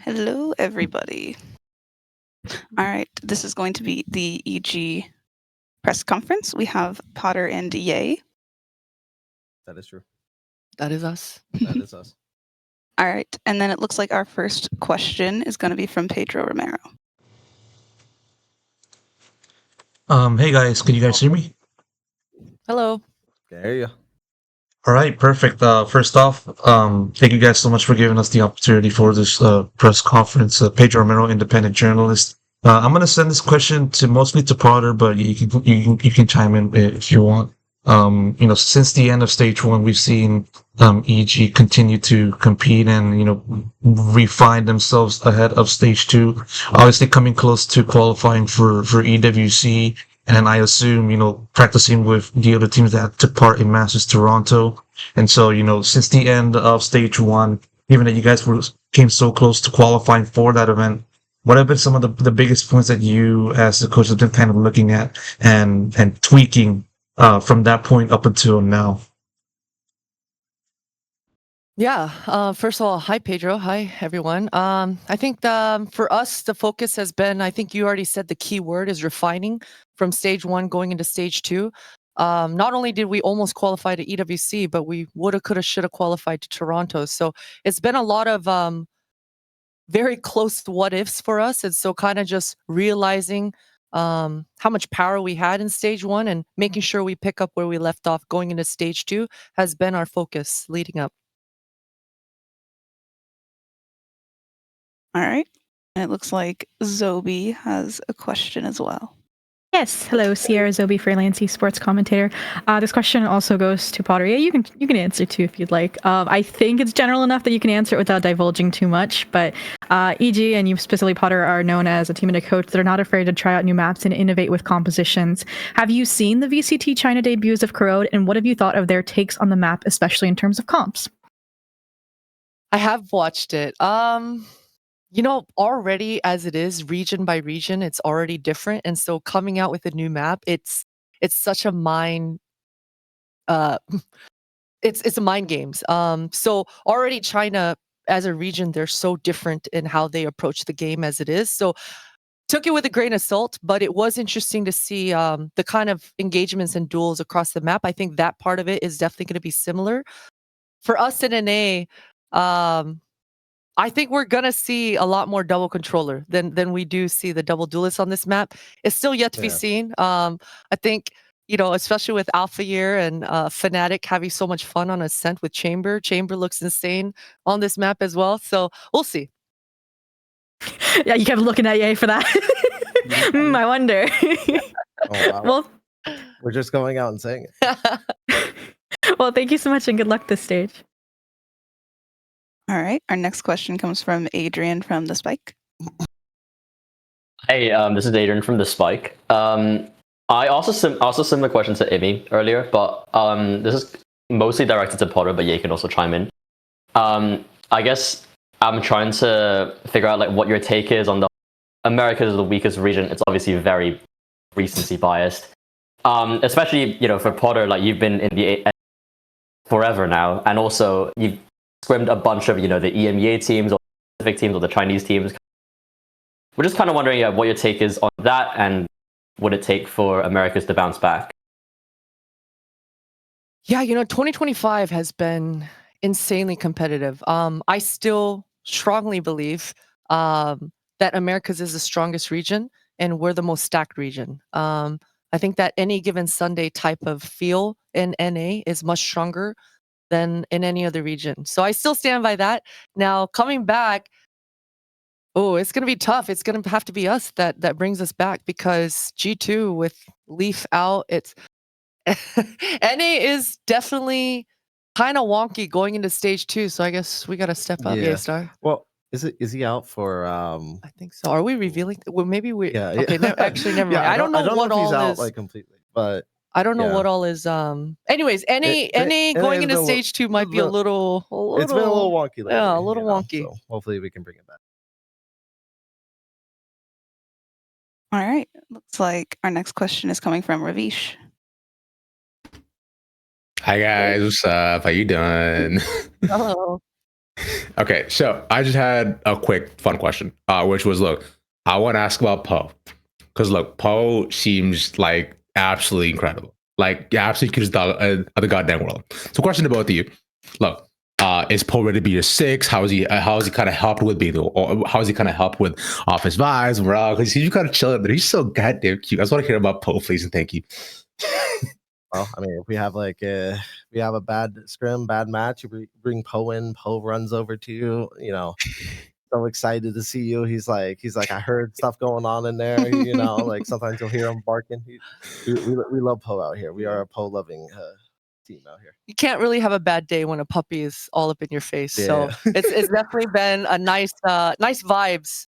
Hello, everybody. All right, this is going to be the EG press conference. We have Potter and Ye. That is true. That is us. That is us. All right, and then it looks like our first question is going to be from Pedro Romero. Hey guys, can you guys hear me? Hello. There you go. All right, perfect. First off, thank you guys so much for giving us the opportunity for this press conference. Pedro Romero, independent journalist. I'm gonna send this question mostly to Potter, but you can chime in if you want. Since the end of stage one, we've seen EG continue to compete and refine themselves ahead of stage two. Obviously, coming close to qualifying for EWC. And I assume, practicing with the other teams that took part in Masters Toronto. And so, since the end of stage one, given that you guys came so close to qualifying for that event, what have been some of the biggest points that you as the coach have been kind of looking at and tweaking from that point up until now? Yeah. First of all, hi Pedro. Hi everyone. I think for us the focus has been. I think you already said the key word is refining from stage one going into stage two. Not only did we almost qualify to EWC, but we woulda, coulda, shoulda qualified to Toronto. So it's been a lot of very close what ifs for us, and so kind of just realizing how much power we had in stage one and making sure we pick up where we left off going into stage two has been our focus leading up. All right, and it looks like Zobi has a question as well. Yes, hello, Sierra Zobi, freelance esports commentator. This question also goes to Potter. Yeah, you can answer too if you'd like. I think it's general enough that you can answer it without divulging too much. But EG and you specifically, Potter, are known as a team and a coach that are not afraid to try out new maps and innovate with compositions. Have you seen the VCT China debuts of Corrode, and what have you thought of their takes on the map, especially in terms of comps? I have watched it. Already as it is region by region, it's already different. And so coming out with a new map, it's such a mind it's a mind games. So already China as a region, they're so different in how they approach the game as it is. So took it with a grain of salt, but it was interesting to see the kind of engagements and duels across the map. I think that part of it is definitely going to be similar. For us in NA, I think we're gonna see a lot more double controller than we do see the double duelist on this map. It's still yet to be seen. I think especially with Alpha Year and Fnatic having so much fun on Ascent with Chamber. Chamber looks insane on this map as well. So we'll see. Yeah, you kept looking at Ye for that. I wonder. Oh, wow. Well, we're just going out and saying it. Well, thank you so much and good luck this stage. All right, our next question comes from Adrian from The Spike. Hey, this is Adrian from The Spike. I also similar question to Imi earlier, but this is mostly directed to Potter, but yeah, you can also chime in. I guess I'm trying to figure out what your take is on the Americas is the weakest region. It's obviously very recency biased, especially for Potter. You've been in the forever now, and also you've scrimmed a bunch of the EMEA teams or Pacific teams or the Chinese teams. We're just kind of wondering what your take is on that and what it take for Americas to bounce back. Yeah, 2025 has been insanely competitive. I still strongly believe that Americas is the strongest region and we're the most stacked region. I think that any given Sunday type of feel in NA is much stronger than in any other region. So I still stand by that. Now, coming back, it's going to be tough. It's going to have to be us that brings us back because G2 with Leaf out, it's NA is definitely kind of wonky going into stage 2. So I guess we got to step up. Yeah, Star. Well, is he out for? I think so. Are we revealing? Well, maybe we. Yeah. Okay. Actually, never mind. I don't know what if he's all out is completely, but I don't know what all is. Anyways, NA going into stage 2 might be a little. It's been a little wonky lately. Yeah, a little wonky. So hopefully we can bring it back. All right, looks like our next question is coming from Ravish. Hi guys, what's up? How you doing? Hello. Okay, so I just had a quick fun question, which was, look, I want to ask about Poe, because look, Poe seems like absolutely incredible, like absolutely cutest dog of the goddamn world. So, question to both of you: look, is Poe ready to be a 6? How is he? How has he kind of helped with being, or how has he kind of helped with office vibes, morale? Because he's kind of chilling, but he's so goddamn cute. I just want to hear about Poe, please, and thank you. Well, I mean, if we have a bad scrim, bad match, you bring Poe in, Poe runs over to you, so excited to see you. He's like, I heard stuff going on in there, like sometimes you'll hear him barking. We love Poe out here. We are a Poe loving team out here. You can't really have a bad day when a puppy is all up in your face. So Yeah. it's definitely been a nice vibes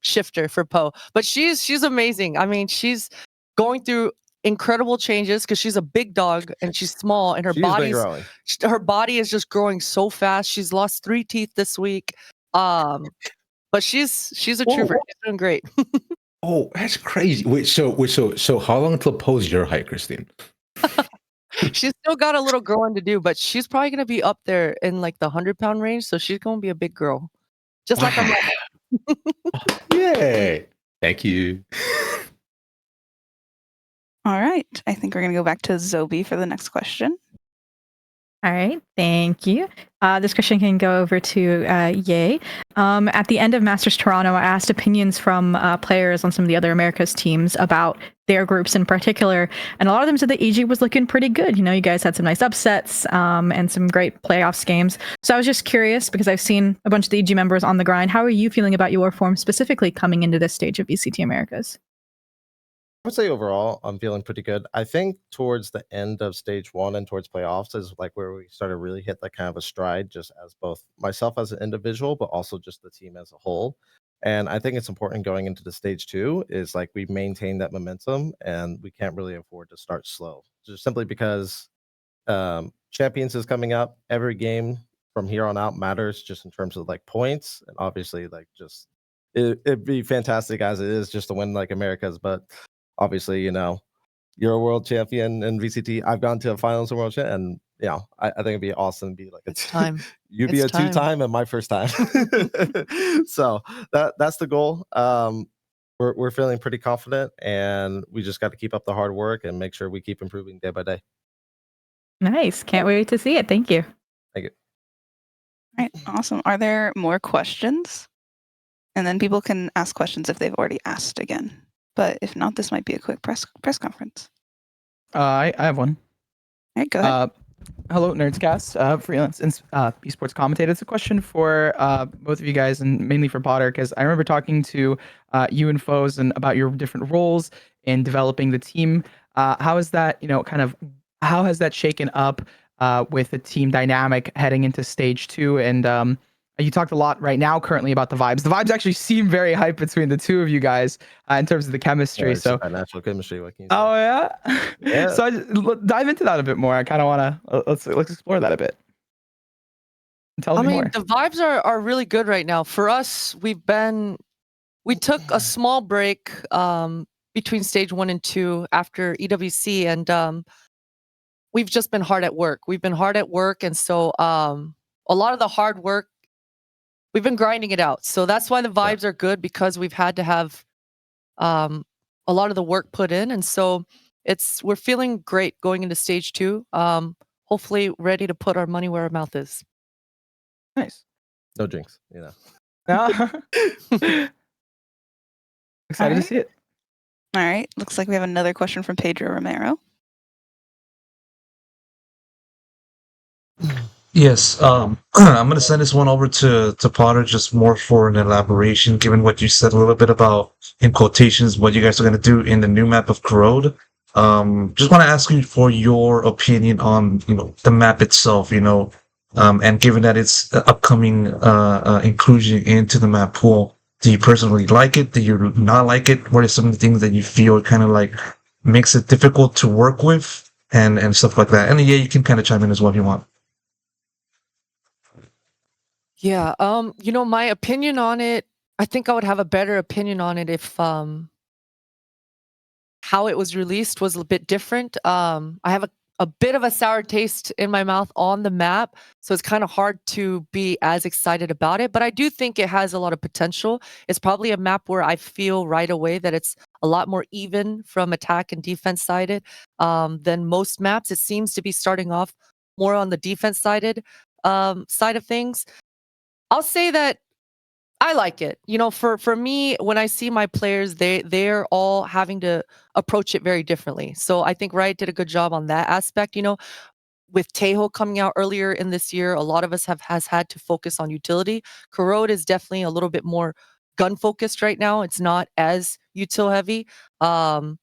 shifter for Poe. But she's amazing. I mean, she's going through incredible changes because she's a big dog and she's small, and her She's been body's growing. her body is just growing so fast. She's lost 3 teeth this week. But she's a trooper. Whoa. She's doing great. Oh, that's crazy. Wait, so how long until Poe's your height, Christine? She's still got a little growing to do, but she's probably gonna be up there in like the 100-pound range. So she's gonna be a big girl, just like I'm. Yay! Thank you. All right. I think we're going to go back to Zobi for the next question. All right, thank you. This question can go over to Ye. At the end of Masters Toronto, I asked opinions from players on some of the other Americas teams about their groups in particular, and a lot of them said that EG was looking pretty good. You guys had some nice upsets and some great playoffs games. So I was just curious, because I've seen a bunch of the EG members on the grind. How are you feeling about your form specifically coming into this stage of VCT Americas? I would say overall, I'm feeling pretty good. I think towards the end of stage 1 and towards playoffs is like where we started really hit like kind of a stride, just as both myself as an individual, but also just the team as a whole. And I think it's important going into the stage 2 is like we maintain that momentum, and we can't really afford to start slow, just simply because Champions is coming up. Every game from here on out matters, just in terms of like points, and obviously like just it'd be fantastic as it is just to win like Americas, but obviously, you're a world champion in VCT. I've gone to a finals of world champion, and I think it'd be awesome to be like Time. you be It's a 2-time and my first time. So that's the goal. We're feeling pretty confident, and we just got to keep up the hard work and make sure we keep improving day by day. Nice. Can't wait to see it. Thank you. Thank you. All right. Awesome. Are there more questions? And then people can ask questions if they've already asked again. But if not, this might be a quick press conference. I have one. All right, go ahead. Hello, nerdscast, freelance esports commentator. It's a question for both of you guys, and mainly for Potter, because I remember talking to you and Foes and about your different roles in developing the team. How is that, how has that shaken up with the team dynamic heading into stage 2? And you talked a lot right now currently about the vibes. The vibes actually seem very hype between the two of you guys in terms of the chemistry. It's So natural chemistry. What can you say? oh yeah, Yeah. So dive into that a bit more. I kind of want to let's explore that a bit. Tell me more. The vibes are really good right now. For us, we took a small break between stage 1 and 2 after EWC, and we've just been hard at work. And so a lot of the hard work, we've been grinding it out. So that's why the vibes are good, because we've had to have a lot of the work put in, and so we're feeling great going into stage 2. Hopefully ready to put our money where our mouth is. Nice. No jinx, Excited to see it. All right. Looks like we have another question from Pedro Romero. Yes, I'm gonna send this one over to Potter, just more for an elaboration, given what you said a little bit about, in quotations, what you guys are gonna do in the new map of Corrode. Just want to ask you for your opinion on the map itself, and given that it's upcoming inclusion into the map pool, do you personally like it? Do you not like it? What are some of the things that you feel kind of like makes it difficult to work with, and stuff like that? And yeah, you can kind of chime in as well if you want. Yeah, my opinion on it, I think I would have a better opinion on it if how it was released was a bit different. I have a bit of a sour taste in my mouth on the map, so it's kind of hard to be as excited about it. But I do think it has a lot of potential. It's probably a map where I feel right away that it's a lot more even from attack and defense sided than most maps. It seems to be starting off more on the defense sided side of things. I'll say that I like it. You know, for me, when I see my players, they're all having to approach it very differently. So I think Riot did a good job on that aspect. You know, with Tejo coming out earlier in this year, a lot of us has had to focus on utility. Corrode is definitely a little bit more gun focused right now. It's not as util heavy. So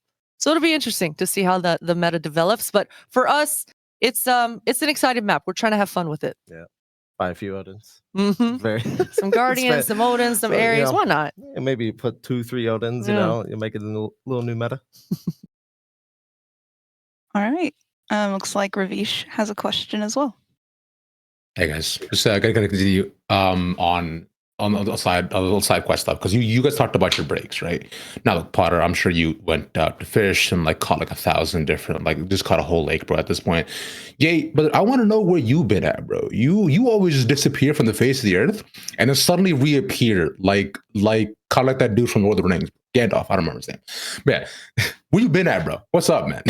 it'll be interesting to see how the meta develops. But for us, it's an exciting map. We're trying to have fun with it. Yeah, buy a few Odins. Mm-hmm. Very Some Guardians, some Odins, some So, you Ares. know, Why not? yeah, maybe put 2-3 Odins. You Yeah. know, you make it a little new meta. All right. Looks like Ravish has a question as well. Hey guys, just gotta continue on the side a little side quest stuff because you guys talked about your breaks, right? Now, look, Potter, I'm sure you went out to fish and like caught like 1,000 different, like just caught a whole lake, bro. At this point, yay! But I want to know where you've been at, bro. You always just disappear from the face of the earth and then suddenly reappear, like kind of like that dude from Lord of the Rings, Gandalf. I don't remember his name. But yeah, where you been at, bro? What's up, man?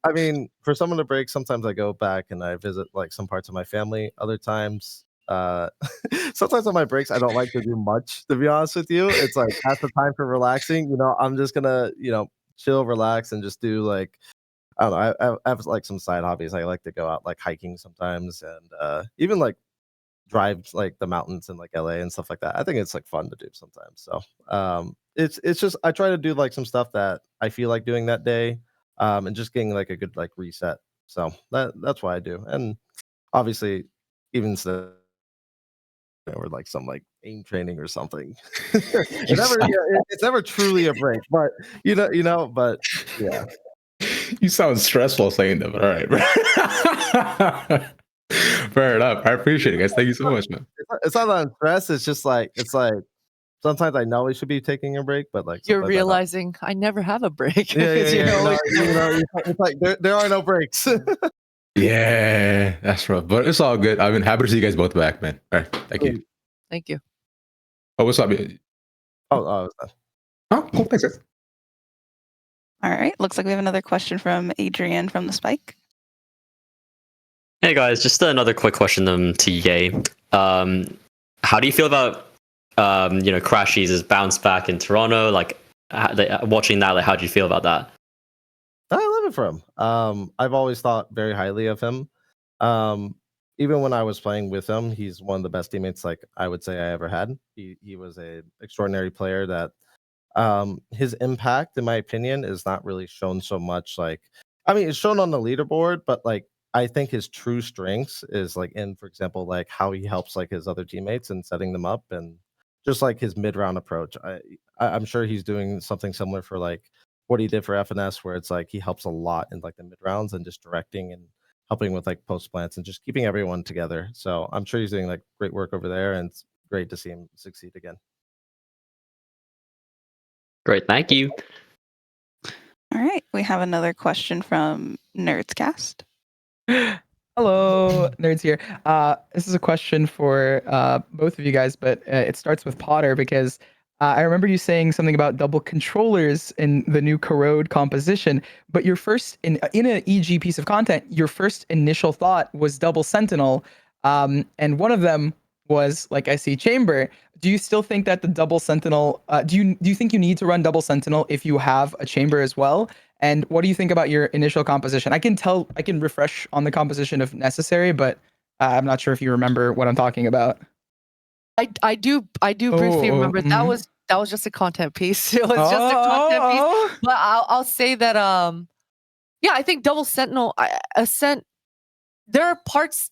I mean, for some of the breaks, sometimes I go back and I visit like some parts of my family. Other times, sometimes on my breaks, I don't like to do much. To be honest with you, it's like that's the time for relaxing. You know, I'm just gonna chill, relax, and just do like I don't know. I have like some side hobbies. I like to go out like hiking sometimes, and even like drive like the mountains in like LA and stuff like that. I think it's like fun to do sometimes. So it's just I try to do like some stuff that I feel like doing that day. And just getting like a good like reset. So that's what I do. And obviously, even so, or like some like aim training or something. It's never truly a break, but but yeah. You sound stressful saying that, but all right, bro. Fair enough. I appreciate it, guys. Thank you so much, man. It's not that I'm stressed. It's just like sometimes I know we should be taking a break, but like You're realizing I never have a break. Yeah. You're It's like there are no breaks. Yeah, that's rough, but it's all good. I'm happy to see you guys both back, man. All right, thank you. Thank you. Oh, what's up? Oh, Oh, cool. Thanks, guys. All right. Looks like we have another question from Adrian from the Spike. Hey guys, just another quick question to Ye. How do you feel about Crashy's bounce back in Toronto? Like watching that, like how do you feel about that? I love it for him. I've always thought very highly of him. Even when I was playing with him, he's one of the best teammates like I would say I ever had. He was a extraordinary player that his impact, in my opinion, is not really shown so much. Like, I mean, it's shown on the leaderboard, but like I think his true strengths is like in, for example, like how he helps like his other teammates and setting them up, and just like his mid-round approach. I'm sure he's doing something similar for like what he did for FNS, where it's like he helps a lot in like the mid rounds and just directing and helping with like post plants and just keeping everyone together. So I'm sure he's doing like great work over there, and it's great to see him succeed again. Great, thank you. All right. We have another question from Nerdscast. Hello, nerds here. This is a question for both of you guys, but it starts with Potter because I remember you saying something about double controllers in the new Corrode composition, but your first in an EG piece of content, your first initial thought was double sentinel, and one of them was like I see chamber. Do you still think that the double sentinel? Do you think you need to run double sentinel if you have a chamber as well? And what do you think about your initial composition? I can refresh on the composition if necessary, but I'm not sure if you remember what I'm talking about. I do briefly remember that was just a content piece. It was just a content piece. But I'll say that yeah, I think double sentinel Ascent, there are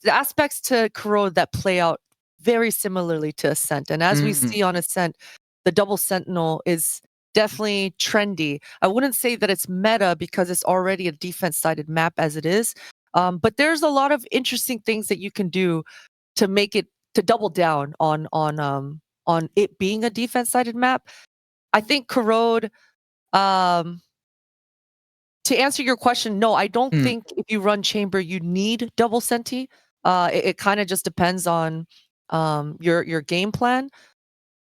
aspects to Corrode that play out very similarly to Ascent. And as we see on Ascent, the double sentinel is definitely trendy. I wouldn't say that it's meta because it's already a defense-sided map as it is. But there's a lot of interesting things that you can do to make it to double down on it being a defense-sided map. I think Corrode to answer your question, no, I don't Mm. think if you run chamber you need double senti. It kind of just depends on your game plan.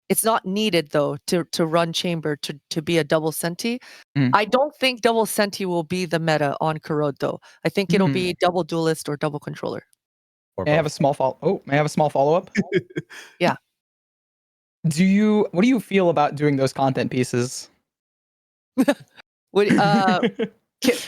It's not needed though to run chamber to be a double senti. Mm. I don't think double senti will be the meta on Corrode though. I think it'll Mm. be double duelist or double controller. Or May I have a both. small may I have a small follow-up? Yeah. What do you feel about doing those content pieces? What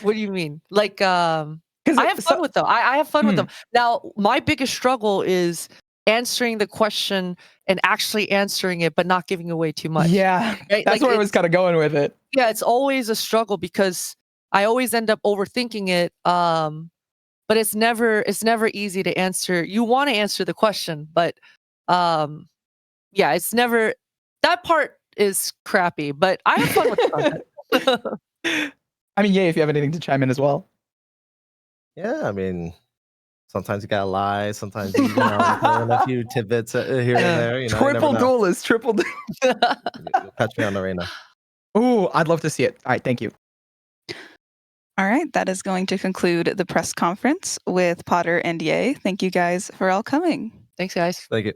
what do you mean? Like I have fun with them. I have fun with them. Now, my biggest struggle is answering the question and actually answering it, but not giving away too much. Yeah, Right? that's where I was kind of going with it. Yeah, it's always a struggle because I always end up overthinking it. But it's never easy to answer. You want to answer the question, but yeah, it's never. That part is crappy, but I have fun with the content. I mean, yeah, if you have anything to chime in as well. Yeah, I mean, sometimes you gotta lie. Sometimes you know, throw in a few tidbits here and there. You know, you never Triple know. duelist, triple. You'll catch me on the arena. Ooh, I'd love to see it. All right, thank you. All right, that is going to conclude the press conference with Potter and Ye. Thank you guys for all coming. Thanks, guys. Thank you.